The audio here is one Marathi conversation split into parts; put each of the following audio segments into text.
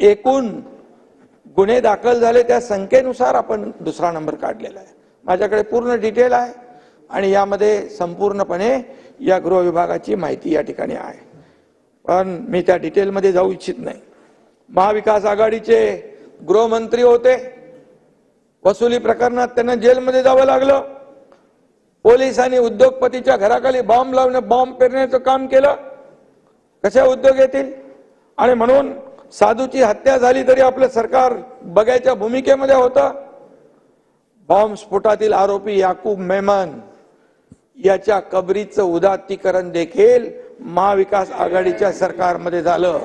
एकूण गुन्हे दाखल झाले त्या संख्येनुसार आपण दुसरा नंबर काढलेला आहे। माझ्याकडे पूर्ण डिटेल आहे आणि यामध्ये संपूर्णपणे या गृह विभागाची माहिती या ठिकाणी आहे, पण मी त्या डिटेलमध्ये जाऊ इच्छित नाही। महाविकास आघाडीचे गृहमंत्री होते, वसुली प्रकरणात त्यांना जेलमध्ये जावं लागलं। पोलिसांनी उद्योगपतीच्या घराखाली बॉम्ब लावणे, बॉम्ब पेरण्याचं काम केलं। कशा उद्योग येतील? आणि म्हणून साधूची हत्या झाली तरी आपलं सरकार बघायच्या भूमिकेमध्ये होतं। बॉम्ब स्फोटातील आरोपी याकूब मेमन याच्या कबरीचं उदात्तीकरण देखील महाविकास आघाडीच्या सरकारमध्ये झालं।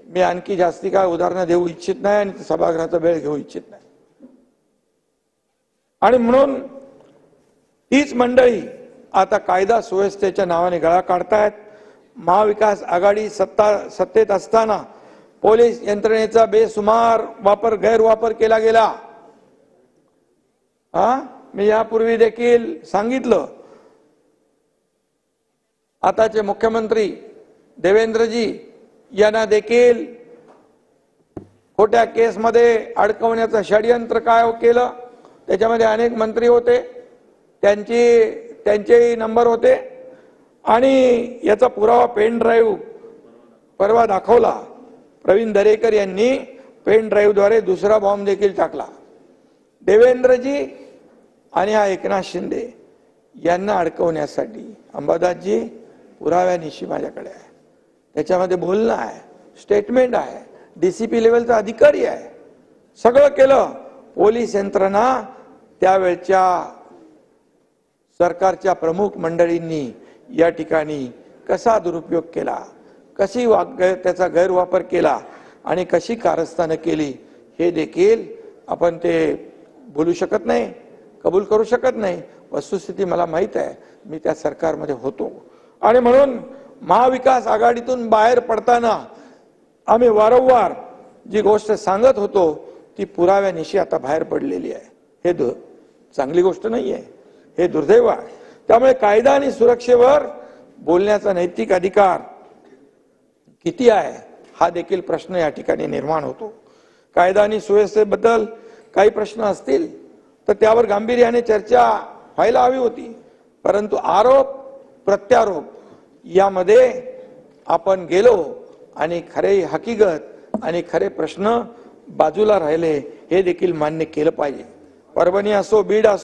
मी आणखी जास्ती काय उदाहरणं देऊ इच्छित नाही आणि सभागृहाचा वेळ घेऊ इच्छित नाही। आणि म्हणून तीच मंडळी आता कायदा सुव्यवस्थेच्या नावाने गळा काढतायत। महाविकास आघाडी सत्तेत असताना पोलीस यंत्रणेचा बेसुमार गैरवापर केला गेला। मी यापूर्वी देखील सांगितलं, आताचे मुख्यमंत्री देवेंद्रजी यांना देखील खोट्या केसमध्ये अडकवण्याचं षडयंत्र काय केलं। त्याच्यामध्ये अनेक मंत्री होते, त्यांचेही नंबर होते आणि याचा पुरावा पेन ड्राईव्ह परवा दाखवला। प्रवीण दरेकर यांनी पेन ड्राईव्हद्वारे दुसरा बॉम्ब देखील टाकला। देवेंद्रजी आणि हा एकनाथ शिंदे यांना अडकवण्यासाठी अंबादासजी पुराव्यानिशी माझ्याकडे आहे, त्याच्यामध्ये बोलणं आहे, स्टेटमेंट आहे, डीसीपी लेवलचा अधिकारी आहे, सगळं केलं। पोलीस यंत्रणा त्यावेळच्या सरकारच्या प्रमुख मंडळींनी या ठिकाणी कसा दुरुपयोग केला, कशी त्याचा गैरवापर केला आणि कशी कारस्थानं केली हे देखील आपण ते बोलू शकत नाही, कबूल करू शकत नाही। वस्तुस्थिती मला माहित आहे, मी त्या सरकारमध्ये होतो आणि म्हणून महाविकास आघाडीतून बाहेर पडताना आम्ही वारंवार जी गोष्ट सांगत होतो ती पुराव्यानिशी आता बाहेर पडलेली आहे। हे चांगली गोष्ट नाही आहे, हे दुर्दैव आहे। त्यामुळे कायदा आणि सुरक्षेवर बोलण्याचा नैतिक अधिकार किती आहे हा देखील प्रश्न या ठिकाणी निर्माण होतो। कायदा आणि सुव्यवस्थेबद्दल काही प्रश्न असतील तर त्यावर गांभीर्याने चर्चा व्हायला हवी होती, परंतु आरोप प्रत्यारोप यामध्ये आपण गेलो आणि खरे हकीकत आणि खरे प्रश्न बाजूला राहिले हे देखील मान्य केलं पाहिजे। परभणी असो, बीड असो,